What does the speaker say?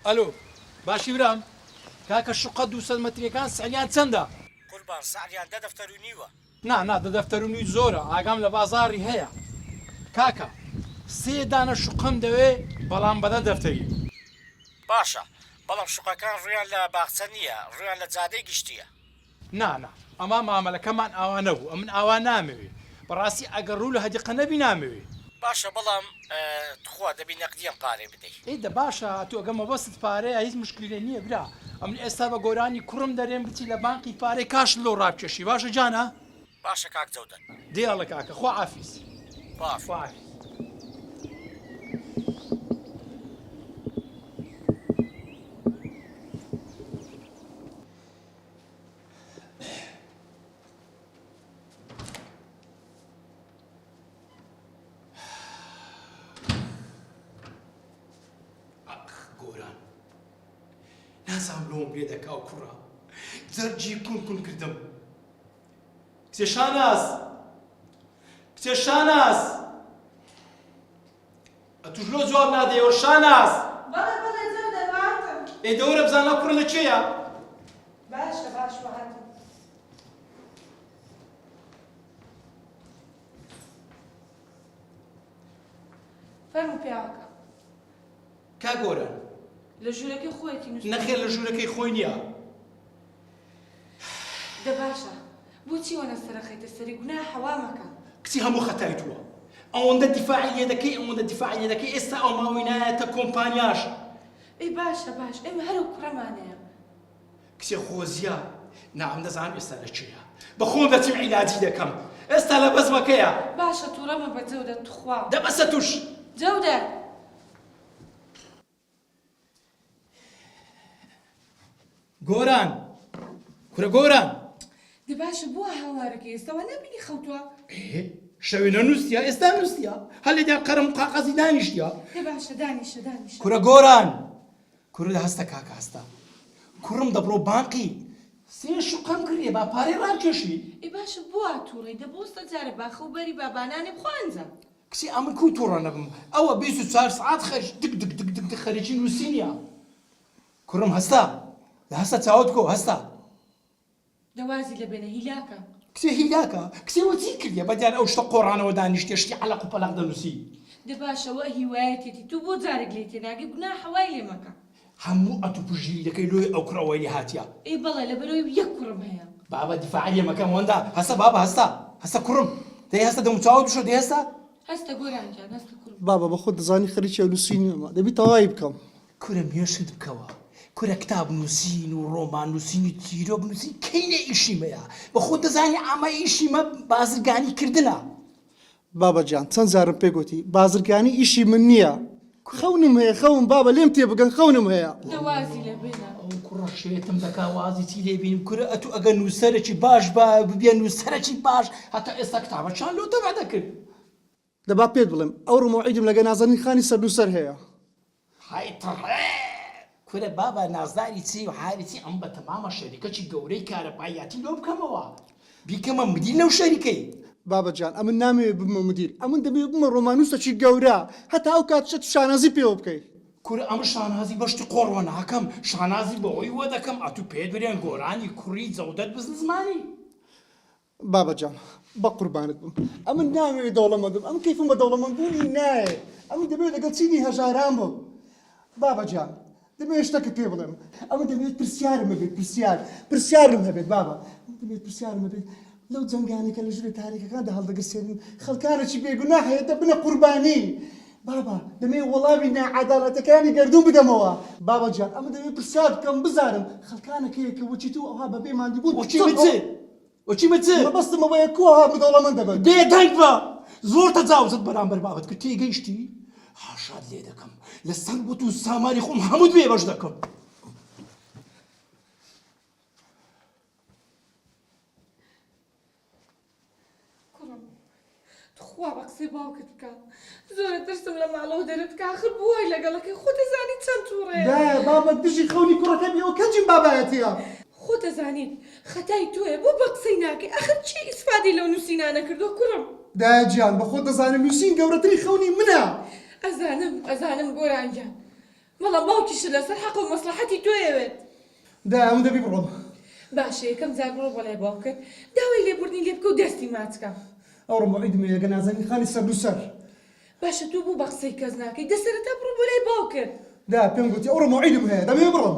ئەلۆ باشی برام کاکە شوقە 200 مەتریەکان سعیان چەندە؟ قوربان سعیان 10 دەفتەر و نیوە. نا دەفتەر و نووی زۆرە ئاگام لە بازاڕی هەیە. کاکە 3 دانە شوقەم دەوێ بەڵام بەدە دەفتەری. باشە بەڵام شوقەکان ڕویان لە باخچە نییە، ڕویان لە جادەی گشتیە. نا ئەما مامەلەکەمان ئاوا نەبوو، ئەمن ئاوا نامەوێ. بەڕاستی ئەگەر ڕوو لە هەدیقە نەبی نامەوێ. باشە بەڵام تخوا دەبی نەقدیم قارێ بدەیت. ئیدە باشە تۆ ئەگەمە بەست پارەیە هیچ مشکلێ نییە برا. ئەمن ئێستا بە گۆرانی کوڕم دەرێن بچی لە بانقی پارەی کاش لۆ ڕابکێشی. باشە جانە؟ باشە کاک جەودەر. دێڵە کاکە خوا عافیز. باش. نازام لۆم لێ دەکا و کوڕە جەرجی کون کردم. کچێ شاناز ئەتوش لۆ جواب نادەیەوە شاناز. بەڵێ جەودەر هاتم. ئێدە وەرە بزانە کوڕە لە کێیە؟ باشە هاتم. فەرموو پیاوەکە. کا گۆران لە ژوورەکەی خۆیەتی نووس. نەخێر لە ژوورەکەی خۆی نییە. دە باشە بۆچی وەنە سەرەخەیتە سەری گوناه حەوا مەکە. کچی هەموو خەتای تووە. ئەوەندە دیفاعی لێ دەکەی ئێستا ئەو ماوەی نایەتە کۆمپانیاش. ئەی باشە ئێمە هەرو کوڕەمانەیە. کچێ خۆزیە نام دەزانم ئێستا لە چێیە. بە خۆم دەچم عیلاجی دەکەم. ئێستا لە بەزمەکەیە. باشە تووڕەمە بە جەودەر توخوا. دەبەسە توش. جەودەر. گۆران کورە گۆران. دە باشە بۆ هاوارەکە ئێستاوە نەبینی خەوتووە؟ شەوێنە نووسیا ئێستا نووسیا هەر لێدیان قەرم قاقەزی دانیشتیا. دە باشە دانیشە. کورە گۆران کورە هەستە کاکە هەستە. کوڕم دەبڕۆ بانقی 3 شوقەم کردێ با پارەی ڕاکێشی. ئەی باشە بۆ هاتووڕێی دەبۆستە جارە باخە و بەری بابانانی بخوانجە. کچی ئەمن کو تووڕە نەبم ئەوە 24 ساعت خەش دک خەریکی نووسی نییە. کوڕم هەستا هەستا چاوت کۆ هەستا. دەوازی لە بێنە هیلاکە. کچێ هیلاکە کچێوە چی کردێ بەدیان ئەو شتە قۆڕانەوە دانیشتێ شتی عەلەق و پەلەق دەنووسی. دە باشەوە هیوایەتێتی تو بۆ جارێک لێ تێناگەی گوناه حەوای لێ مەکە. هەموو ئەتو پژی دەکەی لۆی ئەو کوڕەوەی لێ هاتیە. ئەی بەڵێ لەبەرەوەی یەک کوڕم هەیە. بابا دیفاعی لێ مەکەم وەندا هەستا بابا هەستا کوڕم دەی هەستا دەموچاوت بشۆ دەی هەستا. هەستە گۆرانجان هەستە کوڕم. بابا بە خۆت دەزانی خەریکی ئەو نووسین نەما دەبی تەواوی بکەم. کورە مێشت بکەوە. کورە کتاب نووسین و ڕۆمان نووسین و چیرۆک نووسین کەینە ئیشیمەیە. بە خۆت دەزانی ئامای ئیشیمە بازرگانی کردنە. بابا جان چەند جارم پێ گوتی بازرگانی ئیشی من نییە. خەونم هەیە خەون بابا لێم تێ بگەن خەونم هەیە. دەوازی لە بێنە. ئەو کوڕە شێتم دەکا وازی چی لێ بینم کورە ئەتو ئەگەر نووسەرێکی باش ببێ نووسەرێکی باش هەتا ئێستا کتابەکان لۆ تەبع دەکرد. دەبا پێت بڵێم ئەو ڕۆمەوعیدم لەگە نازانین خانی سەرنووسەر هەیە. هایتڕێ کورە بابا نازداری چی و حالی چی ئەم بە تەمامە شەریکەکی گەورەی کارەبایەتی لۆ بکەمەوە بیکەمە مدیر لەو شەریکەی. بابا جان ئەمن نامەوێت بمە مدیر ئەمن دەبێت بمە ڕۆمانووسێکی گەورە هەتا ئەو کاتشت شانازی پێوە بکەیت. کورە ئەمە شانازی بەشتی قۆڕوە ناکەم شانازی بەوەی وە دەکەم ئەتو پێت برێن گۆرانی کوڕی جەودەر بزن زمانی. بابا جان بە قوربانت بم ئەمن نامەوێت دەوڵەمەندم ئەم کەیفم بە دەوڵەمەندبوونی نایە ئەمن دەبێت لەگەڵ چینی هەژاران بم. بابا جان دەبێت شتێکت پێ بڵێم ئەمە دەبێت پرسیارم هەبێت پرسیارم هەبێت بابا دەبێت پرسیارم هەبێت لەو جەنگانێکە لە ژوورە تاریکەکاندا هەڵدەگەسێنن خەڵکانێکی بێگوناه هەیە دەبنە قوربانی. بابا دەمێ وەڵامی نائەداڵەتەکانی گەردوون بدەمەوە. بابا جان ئەمە دەبێت پرسیار بکەم بزانم خەڵکانەکەیەکە وەچی تو ئەوها بەبێ ماندی بوون وەچی مەچێ مەبەستمەوەیە کوها بدەوڵەمەند دەبن. بێدەنگ بە زۆر تەجاوزت بەرامبەر بابەت کرد تێگەیشتی هاشاد لێ دەکەم لە سەنگ بۆ و ساماری خۆم هەمووت بێ بەش دەکەم. کوڕم تخوا بە قسەی باوکت بکە زۆرە ترسم لە ماڵەوە دەرت بکە ئاخر بووای لەگەڵەکەی خۆ دەزانی چەند تووڕەیە. دا بابا دژی خەونی کوڕەکە بێ ئەو کەنجیم بابایەتیە. خۆ دەزانیت خەتای تۆیە بۆ بە قسەی ناکەی ئاخر چی ئیسفادی لەو نووسینانە کردووە کوڕم. داجیان بە خۆ دەزانم نووسین گەورەتری خەونی منە. ئەزانم گۆرانجان بەڵام باوکیش لەسەر حەق و مەسلحەتی تۆیەوێت دا ئەم دەبی بڕۆم باشە یەکەم جار بڕۆ بەڵای باوکت داوای لێبوردنی لێ بکە و دەستی ماچکە ئەوڕۆ عیدمە ئەگە نازانی خانی سەر و سەر باشە تۆ بۆ بە قسەی کەس ناکەی دەسەرەتا بڕۆ بەلای باوکت دا پێم گوتی ئەوڕۆ عیدم هەیە دەبێ بڕۆم